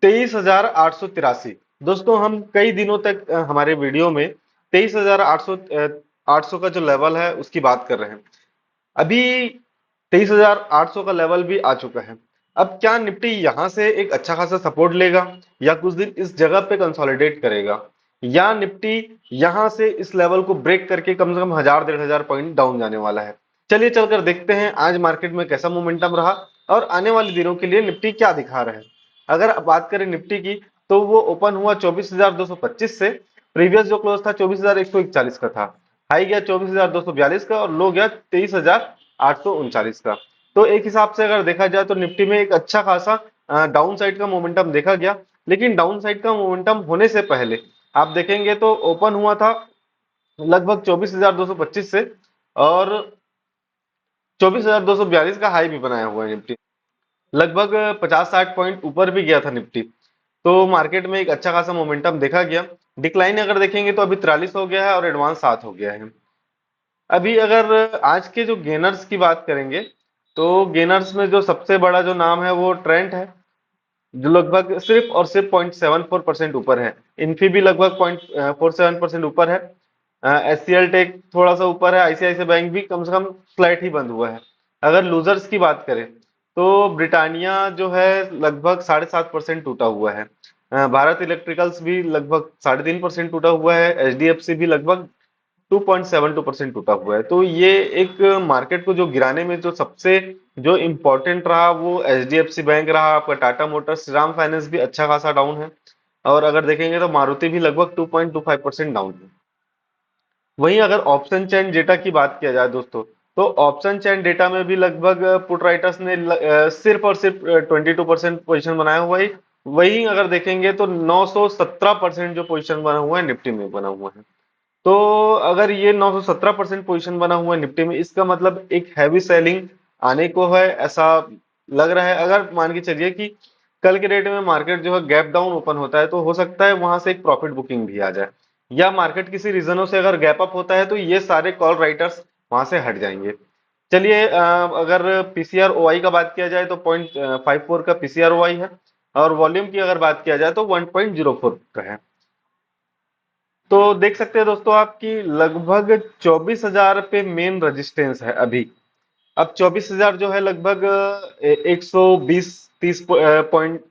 23,883। दोस्तों हम कई दिनों तक हमारे वीडियो में 23,800 का जो लेवल है उसकी बात कर रहे हैं। अभी 23,800 का लेवल भी आ चुका है। अब क्या निफ्टी यहां से एक अच्छा खासा सपोर्ट लेगा, या कुछ दिन इस जगह पे कंसोलिडेट करेगा, या निफ्टी यहां से इस लेवल को ब्रेक करके कम से कम 1,000 1,500 पॉइंट डाउन जाने वाला है। चलिए चलकर देखते हैं आज मार्केट में कैसा मोमेंटम रहा और आने वाले दिनों के लिए निफ्टी क्या दिखा रहा है। अगर बात करें निफ्टी की, तो वो ओपन हुआ 24,225 से। प्रीवियस जो क्लोज था 24,141 का था। हाई गया 24,242 का और लो गया 23,839 का। तो एक हिसाब से अगर देखा जाए तो निफ्टी में एक अच्छा खासा डाउन साइड का मोमेंटम देखा गया। लेकिन डाउन साइड का मोमेंटम होने से पहले आप देखेंगे तो ओपन हुआ था लगभग 24,225 से, और 24,242 का हाई भी बनाया हुआ है निफ्टी। लगभग 50-60 पॉइंट ऊपर भी गया था निफ्टी। तो मार्केट में एक अच्छा खासा मोमेंटम देखा गया। डिक्लाइन अगर देखेंगे तो अभी 43 हो गया है और एडवांस 7 हो गया है। अभी अगर आज के जो गेनर्स की बात करेंगे, तो गेनर्स में जो सबसे बड़ा जो नाम है वो ट्रेंट है, जो लगभग सिर्फ और सिर्फ 0.74% ऊपर है। इन्फी भी लगभग 0.47% ऊपर है। एचसीएल टेक थोड़ा सा ऊपर है। आईसीआईसीआई बैंक भी कम से कम स्लाइट ही बंद हुआ है। अगर लूजर्स की बात करें तो ब्रिटानिया जो है लगभग 7.5% टूटा हुआ है। भारत इलेक्ट्रिकल्स भी लगभग 3.5% टूटा हुआ है। एचडीएफसी भी लगभग 2.72% टूटा हुआ है। तो ये एक मार्केट को जो गिराने में जो सबसे जो इम्पोर्टेंट रहा वो एचडीएफसी बैंक रहा। आपका टाटा मोटर्स, श्रीराम फाइनेंस भी अच्छा खासा डाउन है। और अगर देखेंगे तो मारुति भी लगभग 2.25% डाउन है। वहीं अगर ऑप्शन चेन डेटा की बात किया जाए दोस्तों, तो ऑप्शन चेन डेटा में भी लगभग पुट राइटर्स ने सिर्फ और सिर्फ 22% पोजीशन बनाया हुआ है। वहीं अगर देखेंगे तो 917% जो पोजीशन बना हुआ है निफ्टी में बना हुआ है। तो अगर ये 917% पोजीशन बना हुआ है निफ्टी में, इसका मतलब एक हैवी सेलिंग आने को है ऐसा लग रहा है। अगर मान के चलिए कि कल के डेट में मार्केट जो है गैप डाउन ओपन होता है, तो हो सकता है वहां से एक प्रॉफिट बुकिंग भी आ जाए, या मार्केट किसी रीजनों से अगर गैप अप होता है तो ये सारे कॉल राइटर्स वहां से हट जाएंगे। चलिए अगर पीसीआर ओआई का बात किया जाए तो 0.54 का पीसीआर ओआई है, और वॉल्यूम की अगर बात किया जाए तो 1.04 का है। तो देख सकते हैं दोस्तों आपकी लगभग 24,000 पे मेन रेजिस्टेंस है अभी। अब 24,000 जो है लगभग 120-30 पॉइंट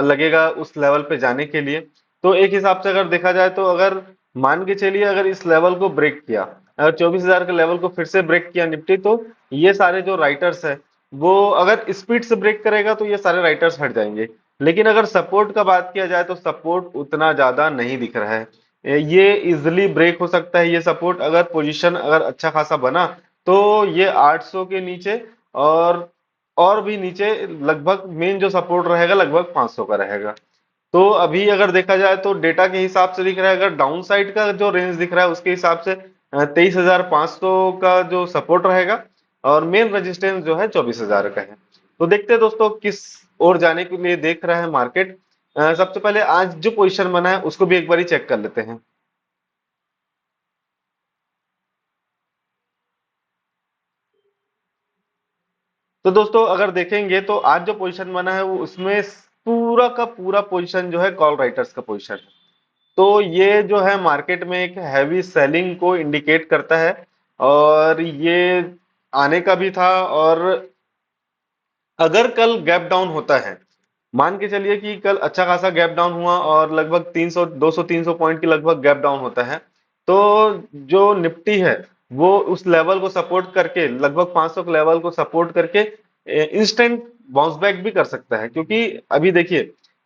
लगेगा उस लेवल पे जाने के लिए। तो एक हिसाब से अगर देखा जाए तो अगर मान के चलिए अगर इस लेवल को ब्रेक किया, अगर 24,000 के लेवल को फिर से ब्रेक किया निफ्टी, तो ये सारे जो राइटर्स है वो अगर स्पीड से ब्रेक करेगा तो ये सारे राइटर्स हट जाएंगे। लेकिन अगर सपोर्ट का बात किया जाए तो सपोर्ट उतना ज्यादा नहीं दिख रहा है। ये इजिली ब्रेक हो सकता है ये सपोर्ट, अगर पोजीशन अगर अच्छा खासा बना तो ये 800 के नीचे, और भी नीचे लगभग मेन जो सपोर्ट रहेगा लगभग 500 का रहेगा। तो अभी अगर देखा जाए तो डेटा के हिसाब से दिख रहा है, अगर डाउन साइड का जो रेंज दिख रहा है उसके हिसाब से 23,500 का जो सपोर्ट रहेगा, और मेन रेजिस्टेंस जो है 24,000 का है। तो देखते हैं दोस्तों किस ओर जाने के लिए देख रहा है मार्केट। सबसे पहले आज जो पोजीशन बना है उसको भी एक बार चेक कर लेते हैं। तो दोस्तों अगर देखेंगे तो आज जो पोजीशन बना है वो उसमें पूरा का पूरा पोजीशन जो है कॉल राइटर्स का पोजीशन है। तो ये जो है मार्केट में एक हैवी सेलिंग को इंडिकेट करता है, और ये आने का भी था। और अगर कल गैप डाउन होता है, मान के चलिए कि कल अच्छा खासा गैप डाउन हुआ और लगभग 300 200 300 पॉइंट की लगभग गैप डाउन होता है, तो जो निफ्टी है वो उस लेवल को सपोर्ट करके लगभग 500 के लेवल को सपोर्ट करके इंस्टेंट बाउंस बैक भी कर सकता है। क्योंकि अभी देखिए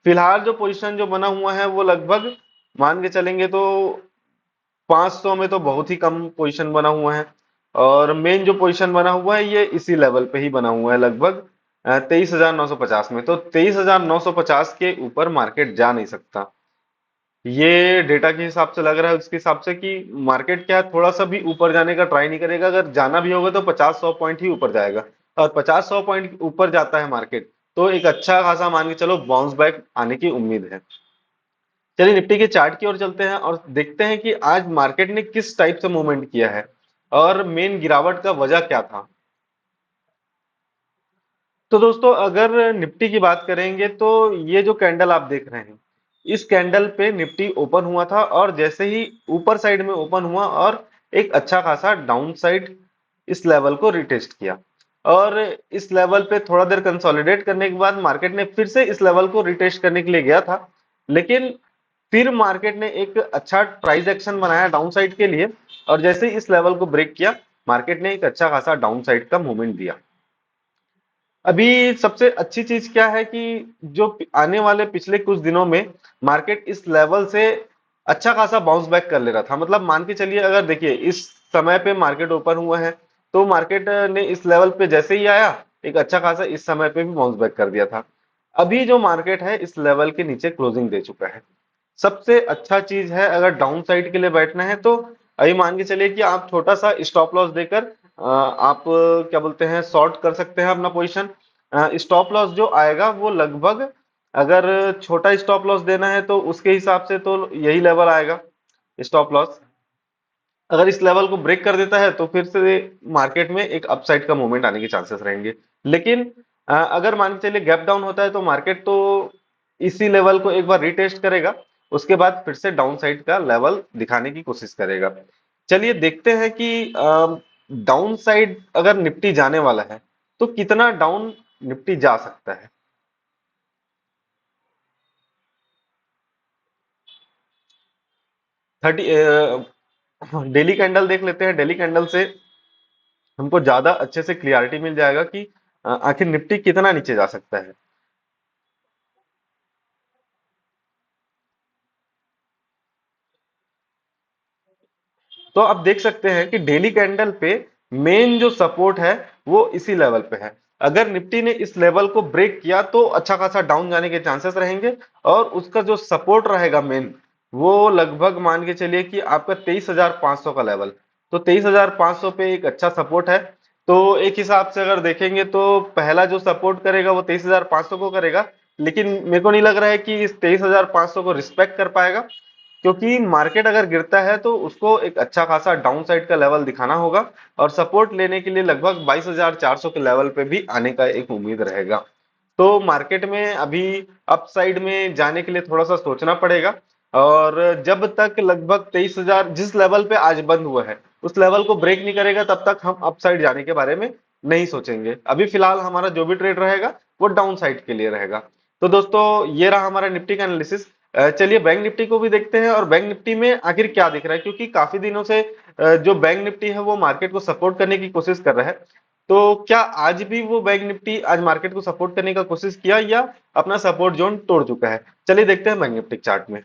फिलहाल जो पोजीशन जो बना हुआ है वो लगभग मान के चलेंगे तो 500 में तो बहुत ही कम पोजीशन बना हुआ है। और मेन जो पोजीशन बना हुआ है ये इसी लेवल पे ही बना हुआ है लगभग 23,950 में। तो 23,950 के ऊपर मार्केट जा नहीं सकता। ये डेटा के हिसाब से लग रहा है उसके हिसाब से कि मार्केट क्या है, थोड़ा सा भी ऊपर जाने का ट्राई नहीं करेगा। अगर जाना भी होगा तो 50-100 पॉइंट ही ऊपर जाएगा, और 50-100 पॉइंट ऊपर जाता है मार्केट तो एक अच्छा खासा मान के चलो बाउंस बैक आने की उम्मीद है। चलिए निफ्टी के चार्ट की ओर चलते हैं और देखते हैं कि आज मार्केट ने किस टाइप से मूवमेंट किया है और मेन गिरावट का वजह क्या था। तो दोस्तों अगर निफ्टी की बात करेंगे तो ये जो कैंडल आप देख रहे हैं, इस कैंडल पे निफ्टी ओपन हुआ था और जैसे ही ऊपर साइड में ओपन हुआ और एक अच्छा खासा डाउन साइड इस लेवल को रिटेस्ट किया और इस लेवल पे थोड़ा देर कंसोलिडेट करने के बाद मार्केट ने फिर से इस लेवल को रिटेस्ट करने के लिए गया था, लेकिन फिर मार्केट ने एक अच्छा प्राइस एक्शन बनाया डाउन साइड के लिए और जैसे ही इस लेवल को ब्रेक किया मार्केट ने एक अच्छा खासा डाउन साइड का मूवमेंट दिया। अभी सबसे अच्छी चीज क्या है कि जो आने वाले पिछले कुछ दिनों में मार्केट इस लेवल से अच्छा खासा बाउंस बैक कर ले रहा था। मतलब मान के चलिए, अगर देखिए इस समय पे मार्केट ओपन हुआ है तो मार्केट ने इस लेवल पे जैसे ही आया एक अच्छा खासा इस समय पे भी बाउंस बैक कर दिया था। अभी जो मार्केट है इस लेवल के नीचे क्लोजिंग दे चुका है। सबसे अच्छा चीज है अगर डाउन साइड के लिए बैठना है तो अभी मान के चलिए कि आप छोटा सा स्टॉप लॉस देकर आप क्या बोलते हैं शॉर्ट कर सकते हैं अपना पोजीशन। स्टॉप लॉस जो आएगा वो लगभग, अगर छोटा स्टॉप लॉस देना है तो उसके हिसाब से तो यही लेवल आएगा स्टॉप लॉस। अगर इस लेवल को ब्रेक कर देता है तो फिर से मार्केट में एक अपसाइड का मूवमेंट आने के चांसेस रहेंगे। लेकिन अगर मान के चलिए गैप डाउन होता है तो मार्केट तो इसी लेवल को एक बार रीटेस्ट करेगा, उसके बाद फिर से डाउन साइड का लेवल दिखाने की कोशिश करेगा। चलिए देखते हैं कि डाउन साइड अगर निफ्टी जाने वाला है तो कितना डाउन निफ्टी जा सकता है। 30 डेली कैंडल देख लेते हैं। डेली कैंडल से हमको ज्यादा अच्छे से क्लियरिटी मिल जाएगा कि आखिर निफ्टी कितना नीचे जा सकता है। तो आप देख सकते हैं कि डेली कैंडल पे मेन जो सपोर्ट है वो इसी लेवल पे है। अगर निफ्टी ने इस लेवल को ब्रेक किया तो अच्छा खासा डाउन जाने के चांसेस रहेंगे और उसका जो सपोर्ट रहेगा मेन, वो लगभग मान के चलिए कि आपका 23,500 का लेवल। तो 23,500 पे एक अच्छा सपोर्ट है। तो एक हिसाब से अगर देखेंगे तो पहला जो सपोर्ट करेगा वो 23,500 को करेगा, लेकिन मेरे को नहीं लग रहा है कि इस 23,500 को रिस्पेक्ट कर पाएगा, क्योंकि मार्केट अगर गिरता है तो उसको एक अच्छा खासा डाउन साइड का लेवल दिखाना होगा और सपोर्ट लेने के लिए लगभग 22,400 के लेवल पे भी आने का एक उम्मीद रहेगा। तो मार्केट में अभी अप साइड में जाने के लिए थोड़ा सा सोचना पड़ेगा और जब तक लगभग 23,000 जिस लेवल पे आज बंद हुआ है उस लेवल को ब्रेक नहीं करेगा तब तक हम अप साइड जाने के बारे में नहीं सोचेंगे। अभी फिलहाल हमारा जो भी ट्रेड रहेगा वो डाउन साइड के लिए रहेगा। तो दोस्तों ये रहा हमारा निफ्टी का एनालिसिस। चलिए बैंक निफ्टी को भी देखते हैं और बैंक निफ्टी में आखिर क्या दिख रहा है, क्योंकि काफी दिनों से जो बैंक निफ्टी है वो मार्केट को सपोर्ट करने की कोशिश कर रहा है। तो क्या आज भी वो बैंक निफ्टी आज मार्केट को सपोर्ट करने का कोशिश किया या अपना सपोर्ट जोन तोड़ चुका है? चलिए देखते हैं बैंक निफ्टी चार्ट में।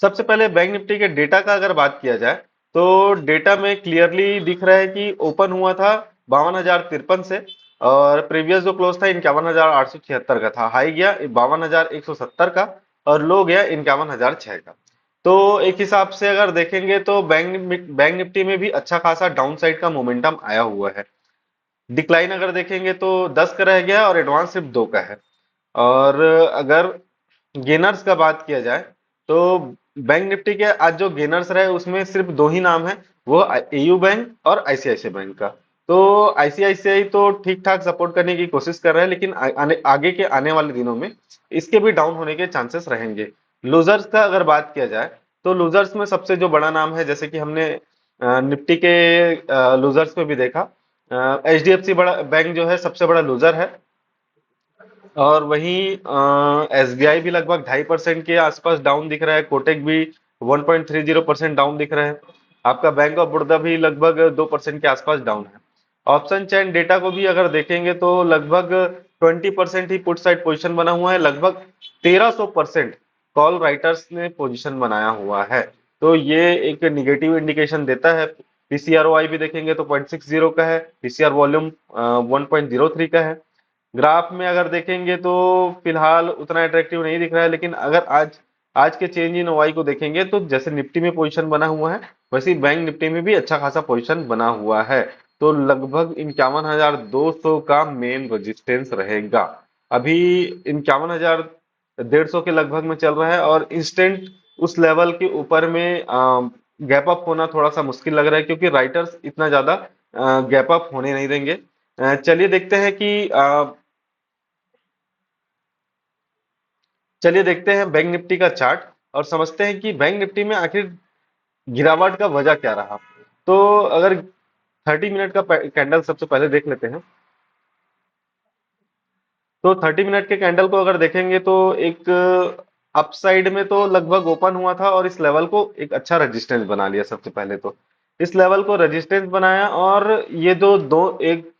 सबसे पहले बैंक निफ्टी के डेटा का अगर बात किया जाए तो डेटा में क्लियरली दिख रहा है कि ओपन हुआ था 52,053 से और प्रीवियस जो क्लोज था 51,876 का था। हाई गया 52,170 का और लो गया 51,006 का। तो एक हिसाब से अगर देखेंगे तो बैंक निफ्टी में भी अच्छा खासा डाउन साइड का मोमेंटम आया हुआ है। डिक्लाइन अगर देखेंगे तो 10 का रह गया और एडवांस सिर्फ 2 का है। और अगर गेनर्स का बात किया जाए तो बैंक निफ्टी के आज जो गेनर्स रहे उसमें सिर्फ दो ही नाम है, वो एयू बैंक और आईसीआईसीआई बैंक का। तो आईसीआईसीआई तो ठीक ठाक सपोर्ट करने की कोशिश कर रहा है, लेकिन आगे के आने वाले दिनों में इसके भी डाउन होने के चांसेस रहेंगे। लूजर्स का अगर बात किया जाए तो लूजर्स में सबसे जो बड़ा नाम है, जैसे कि हमने निफ्टी के लूजर्स में भी देखा, एचडीएफसी बड़ा बैंक जो है सबसे बड़ा लूजर है। और वहीं एसबीआई भी लगभग 2.5% के आसपास डाउन दिख रहा है। कोटक भी 1.30% डाउन दिख रहा है। आपका बैंक ऑफ बड़ौदा भी लगभग 2% के आसपास डाउन है। ऑप्शन चैन डेटा को भी अगर देखेंगे तो लगभग 20% ही पुट साइड पोजीशन बना हुआ है। लगभग 1300% कॉल राइटर्स ने पोजीशन बनाया हुआ है। तो ये एक निगेटिव इंडिकेशन देता है। पीसीआरओआई भी देखेंगे तो 0.60 का है। पीसीआर वॉल्यूम 1.03 का है। ग्राफ में अगर देखेंगे तो फिलहाल उतना अट्रैक्टिव नहीं दिख रहा है, लेकिन अगर आज आज के चेंज इन ओवाई को देखेंगे तो जैसे निफ्टी में पोजीशन बना हुआ है वैसे ही बैंक निफ्टी में भी अच्छा खासा पोजीशन बना हुआ है। तो लगभग 51,200 का मेन रेजिस्टेंस रहेगा। अभी 51,150 के लगभग में चल रहा है और इंस्टेंट उस लेवल के ऊपर में गैप अप होना थोड़ा सा मुश्किल लग रहा है, क्योंकि राइटर्स इतना ज्यादा गैप अप होने नहीं देंगे। चलिए देखते हैं बैंक निफ्टी का चार्ट और समझते हैं कि बैंक निफ्टी में आखिर गिरावट का वजह क्या रहा। तो अगर 30 मिनट का कैंडल सबसे पहले देख लेते हैं। तो 30 मिनट के कैंडल को अगर देखेंगे तो एक अपसाइड में तो लगभग ओपन हुआ था और इस लेवल को एक अच्छा रेजिस्टेंस बना लिया। सबसे पहले तो इस लेवल को रेजिस्टेंस बनाया और ये जो दो एक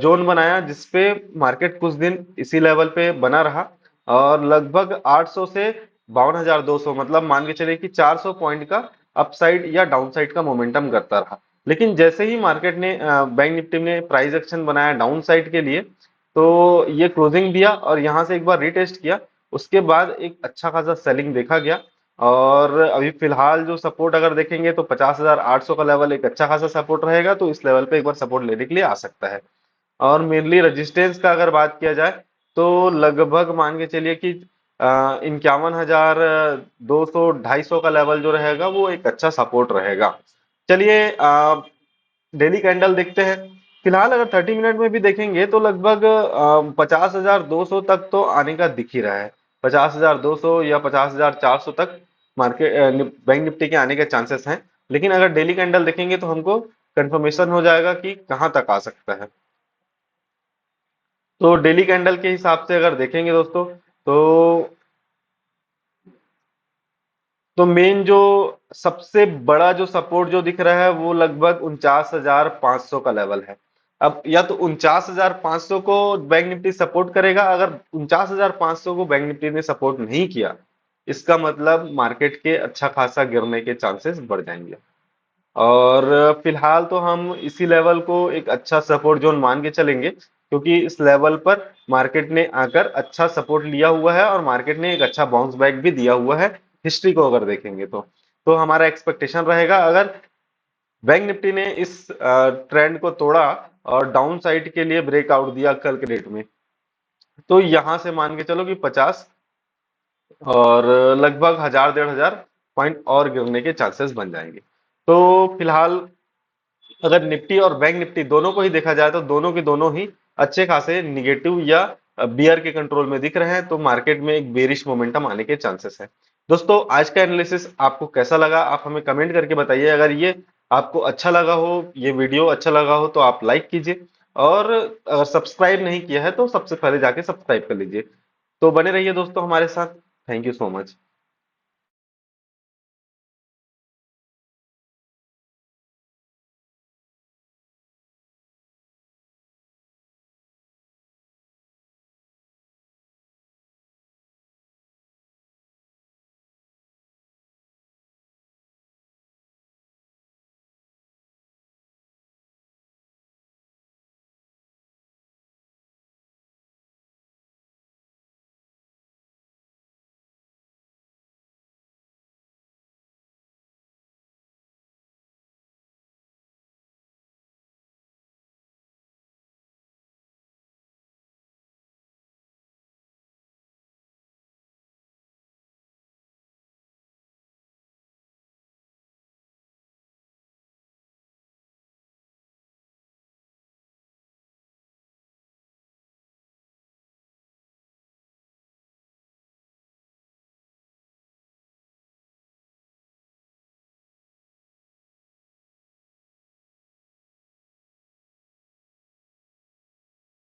जोन बनाया जिसपे मार्केट कुछ दिन इसी लेवल पे बना रहा और लगभग 800 से 52,200 मतलब मान के चलिए कि 400 पॉइंट का अपसाइड या डाउनसाइड का मोमेंटम करता रहा। लेकिन जैसे ही मार्केट ने बैंक निफ्टी ने प्राइस एक्शन बनाया डाउन साइड के लिए, तो ये क्लोजिंग दिया और यहां से एक बार रीटेस्ट किया। उसके बाद एक अच्छा खासा सेलिंग देखा गया और अभी फिलहाल जो सपोर्ट अगर देखेंगे तो 50,800 का लेवल एक अच्छा खासा सपोर्ट रहेगा, तो इस लेवल पे एक बार सपोर्ट लेने के लिए आ सकता है। और मेनली रेजिस्टेंस का अगर बात किया जाए तो लगभग मान के चलिए कि 51,200 250 का लेवल जो रहेगा वो एक अच्छा सपोर्ट रहेगा। चलिए डेली कैंडल देखते हैं। फिलहाल अगर 30 मिनट में भी देखेंगे तो लगभग 50,200 तक तो आने का दिख ही रहा है। 50,200 या 50,400 तक मार्केट बैंक निफ्टी के आने के चांसेस हैं। लेकिन अगर डेली कैंडल देखेंगे तो हमको कंफर्मेशन हो जाएगा कि कहाँ तक आ सकता है। तो डेली कैंडल के हिसाब से अगर देखेंगे दोस्तों, तो मेन जो सबसे बड़ा जो सपोर्ट जो दिख रहा है वो लगभग 49,500 का लेवल है। अब या तो 49,500 को बैंक निफ्टी सपोर्ट करेगा। अगर 49,500 को बैंक निफ्टी ने सपोर्ट नहीं किया, इसका मतलब मार्केट के अच्छा खासा गिरने के चांसेस बढ़ जाएंगे। और फिलहाल तो हम इसी लेवल को एक अच्छा सपोर्ट जोन मान के चलेंगे, क्योंकि इस लेवल पर मार्केट ने आकर अच्छा सपोर्ट लिया हुआ है और मार्केट ने एक अच्छा बाउंस बैक भी दिया हुआ है। हिस्ट्री को अगर देखेंगे तो हमारा एक्सपेक्टेशन रहेगा अगर बैंक निफ्टी ने इस ट्रेंड को तोड़ा और डाउन साइड के लिए ब्रेकआउट दिया कल के डेट में, तो यहां से मान के चलो कि 50 और लगभग 1,000 1,500 पॉइंट और गिरने के चांसेस बन जाएंगे। तो फिलहाल अगर निफ्टी और बैंक निफ्टी दोनों को ही देखा जाए तो दोनों के दोनों ही अच्छे खासे निगेटिव या बियर के कंट्रोल में दिख रहे हैं, तो मार्केट में एक बेरिश मोमेंटम आने के चांसेस है। दोस्तों आज का एनालिसिस आपको कैसा लगा आप हमें कमेंट करके बताइए। अगर ये आपको अच्छा लगा हो, ये वीडियो अच्छा लगा हो, तो आप लाइक कीजिए और अगर सब्सक्राइब नहीं किया है तो सबसे पहले जाके सब्सक्राइब कर लीजिए। तो बने रहिए दोस्तों हमारे साथ। Thank you so much.